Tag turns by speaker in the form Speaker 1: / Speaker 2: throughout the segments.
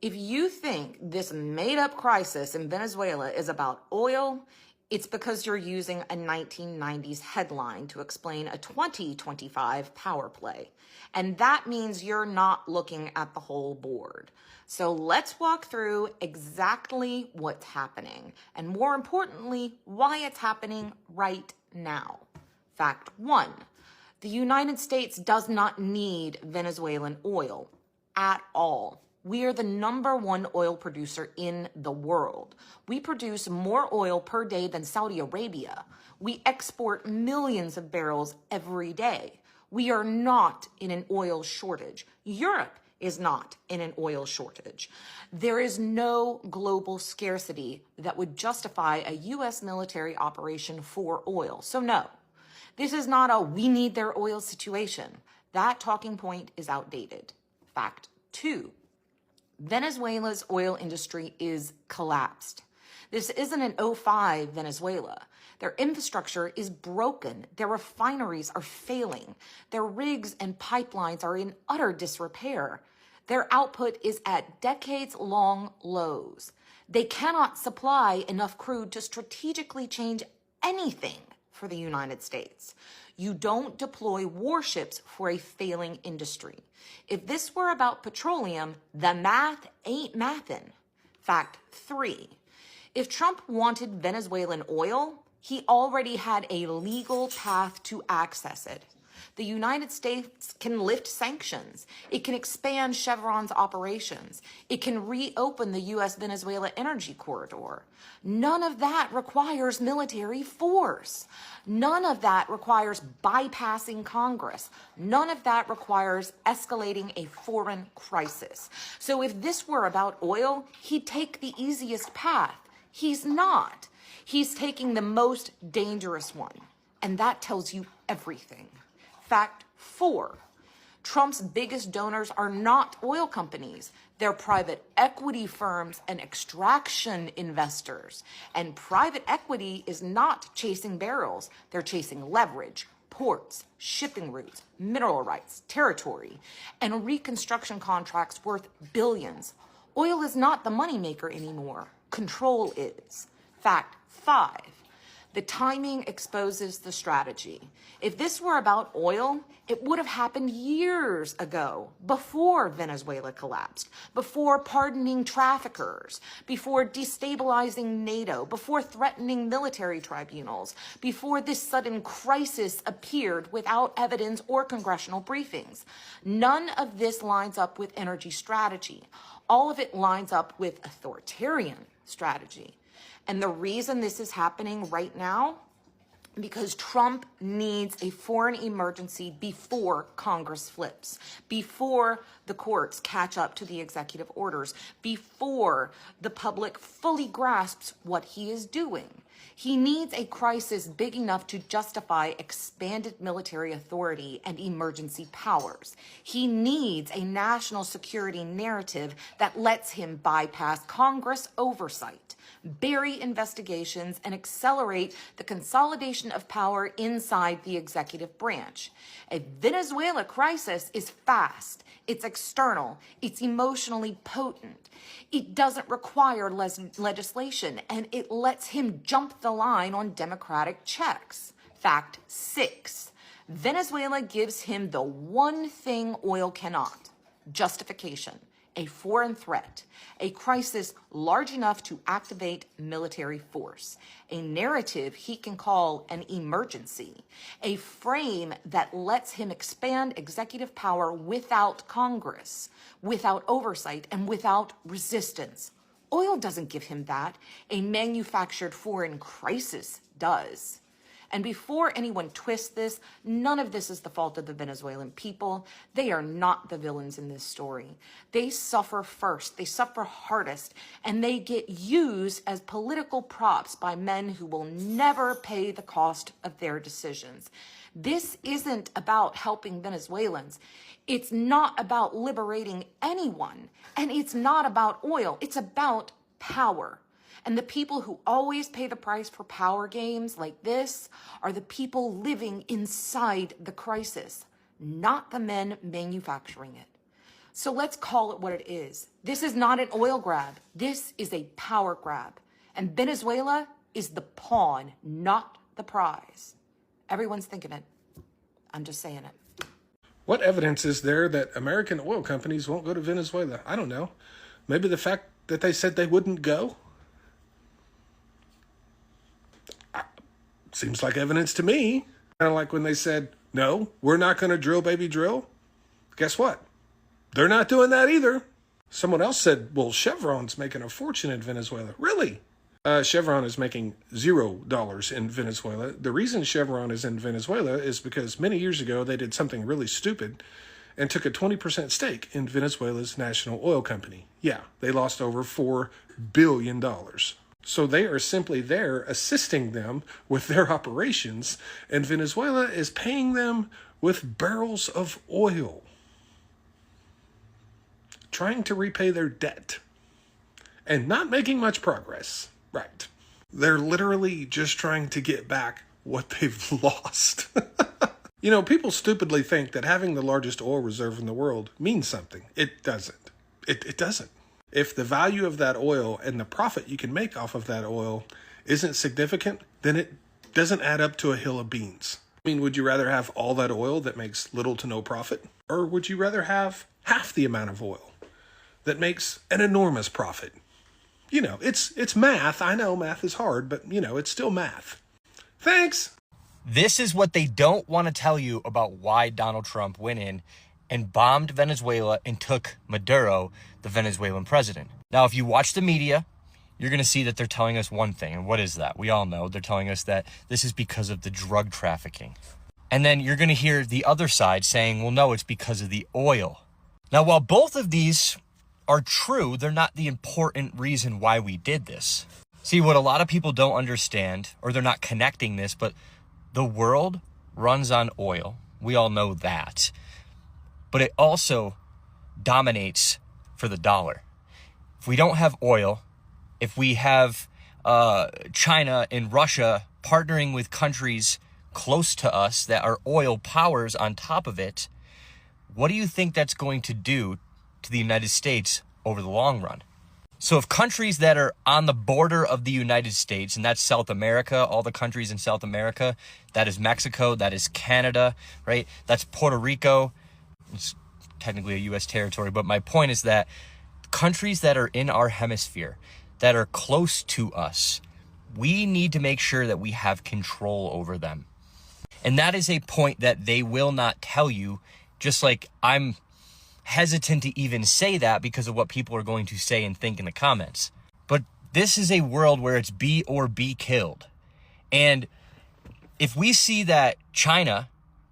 Speaker 1: If you think this made-up crisis in Venezuela is about oil, it's because you're using a 1990s headline to explain a 2025 power play. And that means you're not looking at the whole board. So let's walk through exactly what's happening, and more importantly, why it's happening right now. Fact 1, the United States does not need Venezuelan oil at all. We are the #1 oil producer in the world. We produce more oil per day than Saudi Arabia. We export millions of barrels every day. We are not in an oil shortage. Europe is not in an oil shortage. There is no global scarcity that would justify a U.S. military operation for oil. So no, this is not a we need their oil situation. That talking point is outdated. Fact 2. Venezuela's oil industry is collapsed. This isn't an '05 Venezuela. Their infrastructure is broken. Their refineries are failing. Their rigs and pipelines are in utter disrepair. Their output is at decades-long lows. They cannot supply enough crude to strategically change anything for the United States. You don't deploy warships for a failing industry. If this were about petroleum, the math ain't mathin'. Fact 3. If Trump wanted Venezuelan oil, he already had a legal path to access it. The United States can lift sanctions. It can expand Chevron's operations. It can reopen the U.S.-Venezuela energy corridor. None of that requires military force. None of that requires bypassing Congress. None of that requires escalating a foreign crisis. So if this were about oil, he'd take the easiest path. He's not. He's taking the most dangerous one. And that tells you everything. Fact 4, Trump's biggest donors are not oil companies. They're private equity firms and extraction investors. And private equity is not chasing barrels. They're chasing leverage, ports, shipping routes, mineral rights, territory, and reconstruction contracts worth billions. Oil is not the moneymaker anymore. Control is. Fact 5. The timing exposes the strategy. If this were about oil, it would have happened years ago, before Venezuela collapsed, before pardoning traffickers, before destabilizing NATO, before threatening military tribunals, before this sudden crisis appeared without evidence or congressional briefings. None of this lines up with energy strategy. All of it lines up with authoritarian strategy. And the reason this is happening right now, because Trump needs a foreign emergency before Congress flips, before the courts catch up to the executive orders, before the public fully grasps what he is doing. He needs a crisis big enough to justify expanded military authority and emergency powers. He needs a national security narrative that lets him bypass Congress oversight, bury investigations, and accelerate the consolidation of power inside the executive branch. A Venezuela crisis is fast, it's external, it's emotionally potent. It doesn't require legislation, and it lets him jump the line on democratic checks. Fact 6. Venezuela gives him the one thing oil cannot: justification. A foreign threat, a crisis large enough to activate military force, a narrative he can call an emergency, a frame that lets him expand executive power without Congress, without oversight, and without resistance. Oil doesn't give him that. A manufactured foreign crisis does. And before anyone twists this, none of this is the fault of the Venezuelan people. They are not the villains in this story. They suffer first, they suffer hardest, and they get used as political props by men who will never pay the cost of their decisions. This isn't about helping Venezuelans. It's not about liberating anyone. And it's not about oil. It's about power. And the people who always pay the price for power games like this are the people living inside the crisis, not the men manufacturing it. So let's call it what it is. This is not an oil grab. This is a power grab. And Venezuela is the pawn, not the prize. Everyone's thinking it. I'm just saying it.
Speaker 2: What evidence is there that American oil companies won't go to Venezuela? I don't know. Maybe the fact that they said they wouldn't go? Seems like evidence to me. Kind of like when they said, no, we're not going to drill, baby, drill. Guess what? They're not doing that either. Someone else said, well, Chevron's making a fortune in Venezuela. Really? Chevron is making $0 in Venezuela. The reason Chevron is in Venezuela is because many years ago they did something really stupid and took a 20% stake in Venezuela's national oil company. Yeah, they lost over $4 billion. So they are simply there assisting them with their operations, and Venezuela is paying them with barrels of oil, trying to repay their debt and not making much progress. Right. They're literally just trying to get back what they've lost. You know, people stupidly think that having the largest oil reserve in the world means something. It doesn't. It doesn't. If the value of that oil and the profit you can make off of that oil isn't significant, then it doesn't add up to a hill of beans. I mean, would you rather have all that oil that makes little to no profit? Or would you rather have half the amount of oil that makes an enormous profit? You know, it's math. I know math is hard, but, you know, it's still math. Thanks.
Speaker 3: This is what they don't want to tell you about why Donald Trump went in and bombed Venezuela and took Maduro, the Venezuelan president. Now, if you watch the media, you're going to see that they're telling us one thing. And what is that? We all know they're telling us that this is because of the drug trafficking. And then you're going to hear the other side saying, well, no, it's because of the oil. Now, while both of these are true, they're not the important reason why we did this. See, what a lot of people don't understand, or they're not connecting this, but the world runs on oil. We all know that. But it also dominates for the dollar. If we don't have oil, if we have China and Russia partnering with countries close to us that are oil powers on top of it, what do you think that's going to do to the United States over the long run? So if countries that are on the border of the United States, and that's South America, all the countries in South America, that is Mexico, that is Canada, right? That's Puerto Rico. It's technically a U.S. territory, but my point is that countries that are in our hemisphere, that are close to us, we need to make sure that we have control over them. And that is a point that they will not tell you, just like I'm hesitant to even say that because of what people are going to say and think in the comments. But this is a world where it's be or be killed. And if we see that China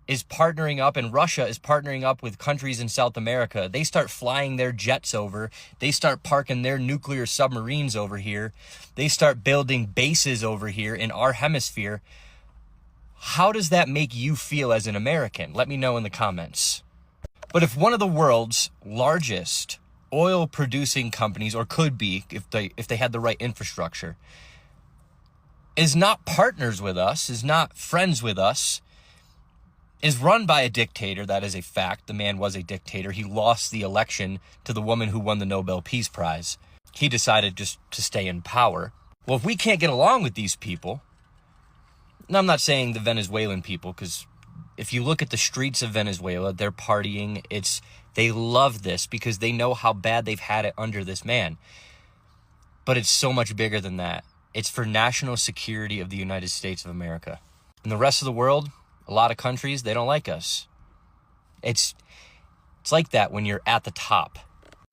Speaker 3: is partnering up and Russia is partnering up with countries in South America, they start flying their jets over, they start parking their nuclear submarines over here, they start building bases over here in our hemisphere, how does that make you feel as an American? Let me know in the comments. But if one of the world's largest oil producing companies, or could be if they had the right infrastructure, is not partners with us, is not friends with us, is run by a dictator, that is a fact. The man was a dictator. He lost the election to the woman who won the Nobel Peace Prize. He decided just to stay in power. Well, if we can't get along with these people, and I'm not saying the Venezuelan people, because if you look at the streets of Venezuela, they're partying. They love this because they know how bad they've had it under this man. But it's so much bigger than that. It's for national security of the United States of America. And the rest of the world, a lot of countries, they don't like us. It's like that when you're at the top.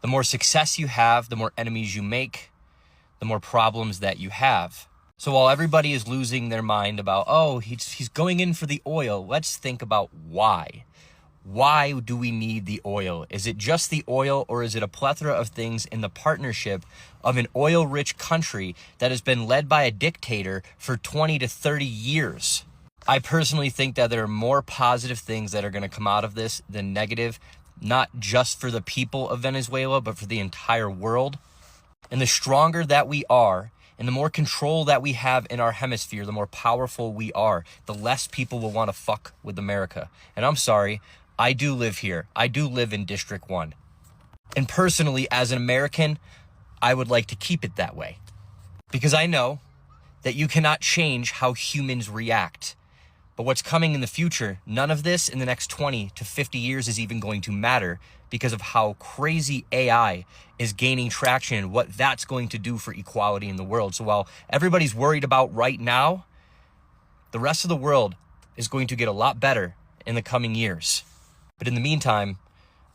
Speaker 3: The more success you have, the more enemies you make, the more problems that you have. So while everybody is losing their mind about, oh, he's going in for the oil, let's think about why. Why do we need the oil? Is it just the oil, or is it a plethora of things in the partnership of an oil-rich country that has been led by a dictator for 20 to 30 years? I personally think that there are more positive things that are going to come out of this than negative, not just for the people of Venezuela, but for the entire world. And the stronger that we are, and the more control that we have in our hemisphere, the more powerful we are, the less people will want to fuck with America. And I'm sorry, I do live here. I do live in District 1. And personally, as an American, I would like to keep it that way. Because I know that you cannot change how humans react. But what's coming in the future, none of this in the next 20 to 50 years is even going to matter because of how crazy AI is gaining traction and what that's going to do for equality in the world. So while everybody's worried about right now, the rest of the world is going to get a lot better in the coming years. But in the meantime,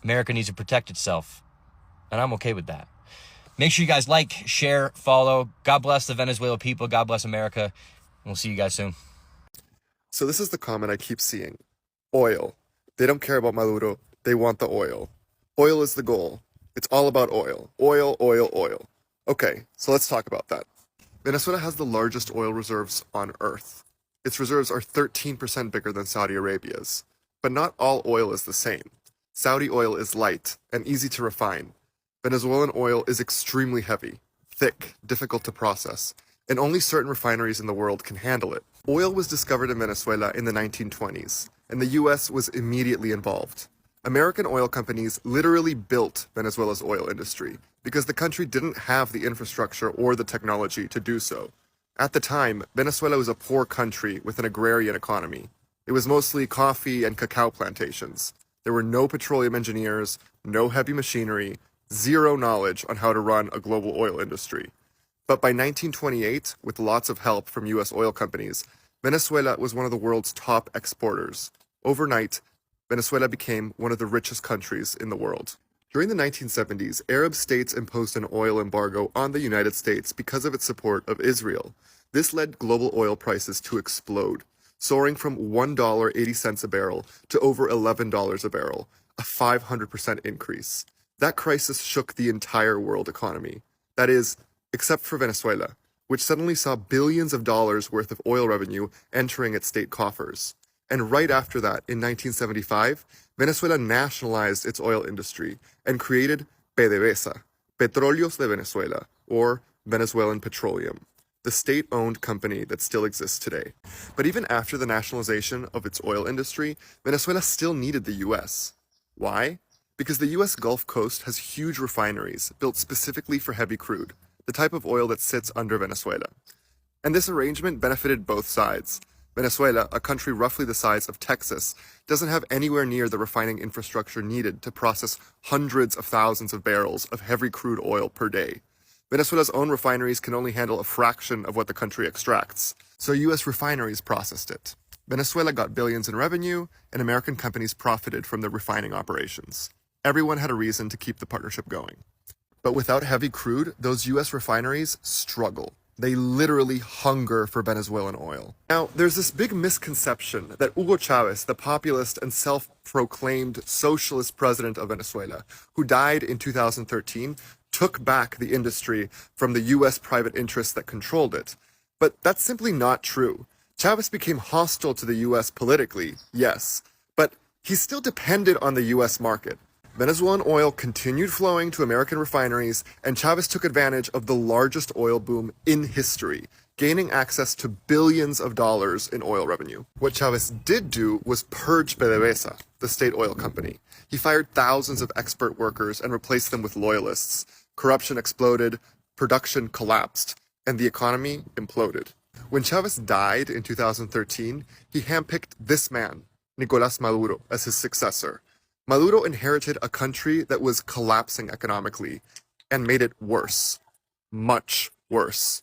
Speaker 3: America needs to protect itself. And I'm okay with that. Make sure you guys like, share, follow. God bless the Venezuela people. God bless America. And we'll see you guys soon.
Speaker 4: So this is the comment I keep seeing. Oil. They don't care about Maduro. They want the oil. Oil is the goal. It's all about oil. Oil, oil, oil. Okay, so let's talk about that. Venezuela has the largest oil reserves on Earth. Its reserves are 13% bigger than Saudi Arabia's. But not all oil is the same. Saudi oil is light and easy to refine. Venezuelan oil is extremely heavy, thick, difficult to process, and only certain refineries in the world can handle it. Oil was discovered in Venezuela in the 1920s, and the US was immediately involved. American oil companies literally built Venezuela's oil industry because the country didn't have the infrastructure or the technology to do so. At the time, Venezuela was a poor country with an agrarian economy. It was mostly coffee and cacao plantations. There were no petroleum engineers, no heavy machinery, zero knowledge on how to run a global oil industry. But by 1928, with lots of help from US oil companies, Venezuela was one of the world's top exporters. Overnight, Venezuela became one of the richest countries in the world. During the 1970s, Arab states imposed an oil embargo on the United States because of its support of Israel. This led global oil prices to explode, soaring from $1.80 a barrel to over $11 a barrel, a 500% increase. That crisis shook the entire world economy. That is, except for Venezuela, which suddenly saw billions of dollars worth of oil revenue entering its state coffers. And right after that, in 1975, Venezuela nationalized its oil industry and created PDVSA, Petróleos de Venezuela, or Venezuelan Petroleum, the state-owned company that still exists today. But even after the nationalization of its oil industry, Venezuela still needed the US. Why? Because the US Gulf Coast has huge refineries built specifically for heavy crude, the type of oil that sits under Venezuela. And this arrangement benefited both sides. Venezuela, a country roughly the size of Texas, doesn't have anywhere near the refining infrastructure needed to process hundreds of thousands of barrels of heavy crude oil per day. Venezuela's own refineries can only handle a fraction of what the country extracts, so US refineries processed it. Venezuela got billions in revenue, and American companies profited from the refining operations. Everyone had a reason to keep the partnership going. But without heavy crude, those US refineries struggle. They literally hunger for Venezuelan oil. Now, there's this big misconception that Hugo Chavez, the populist and self-proclaimed socialist president of Venezuela, who died in 2013, took back the industry from the US private interests that controlled it. But that's simply not true. Chavez became hostile to the US politically, yes, but he still depended on the US market. Venezuelan oil continued flowing to American refineries, and Chavez took advantage of the largest oil boom in history, gaining access to billions of dollars in oil revenue. What Chavez did do was purge PDVSA, the state oil company. He fired thousands of expert workers and replaced them with loyalists. Corruption exploded, production collapsed, and the economy imploded. When Chavez died in 2013, he handpicked this man, Nicolás Maduro, as his successor. Maduro inherited a country that was collapsing economically and made it worse. Much worse.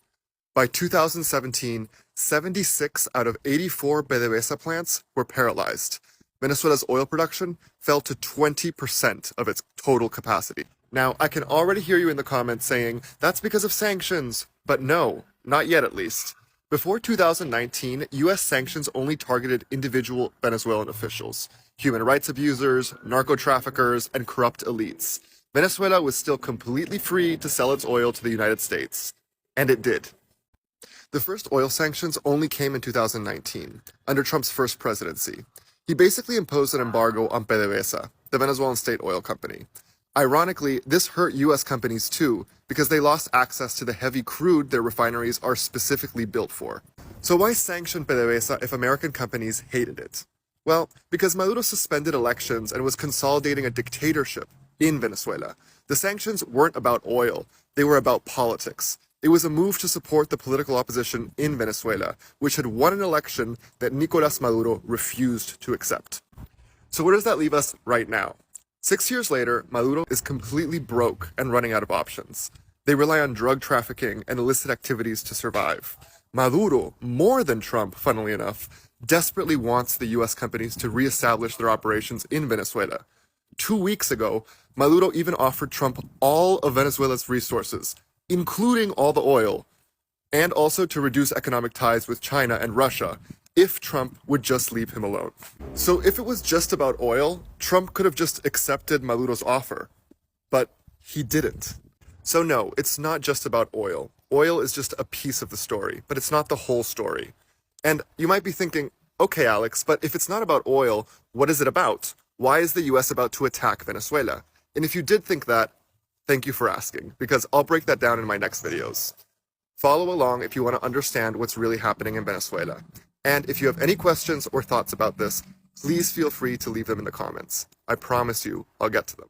Speaker 4: By 2017, 76 out of 84 PDVSA plants were paralyzed. Venezuela's oil production fell to 20% of its total capacity. Now, I can already hear you in the comments saying, that's because of sanctions. But no, not yet at least. Before 2019, US sanctions only targeted individual Venezuelan officials, human rights abusers, narco-traffickers, and corrupt elites. Venezuela was still completely free to sell its oil to the United States. And it did. The first oil sanctions only came in 2019, under Trump's first presidency. He basically imposed an embargo on PDVSA, the Venezuelan state oil company. Ironically, this hurt US companies too, because they lost access to the heavy crude their refineries are specifically built for. So why sanction PDVSA if American companies hated it? Well, because Maduro suspended elections and was consolidating a dictatorship. in Venezuela. The sanctions weren't about oil, they were about politics. It was a move to support the political opposition in Venezuela, which had won an election that Nicolás Maduro refused to accept. So where does that leave us right now? 6 years later, Maduro is completely broke and running out of options. They rely on drug trafficking and illicit activities to survive. Maduro, more than Trump, funnily enough, desperately wants the US companies to reestablish their operations in Venezuela. 2 weeks ago, Maduro even offered Trump all of Venezuela's resources, including all the oil, and also to reduce economic ties with China and Russia, if Trump would just leave him alone. So if it was just about oil, Trump could have just accepted Maduro's offer. But he didn't. So no, it's not just about oil. Oil is just a piece of the story, but it's not the whole story. And you might be thinking, okay, Alex, but if it's not about oil, what is it about? Why is the US about to attack Venezuela? And if you did think that, thank you for asking, because I'll break that down in my next videos. Follow along if you want to understand what's really happening in Venezuela. And if you have any questions or thoughts about this, please feel free to leave them in the comments. I promise you, I'll get to them.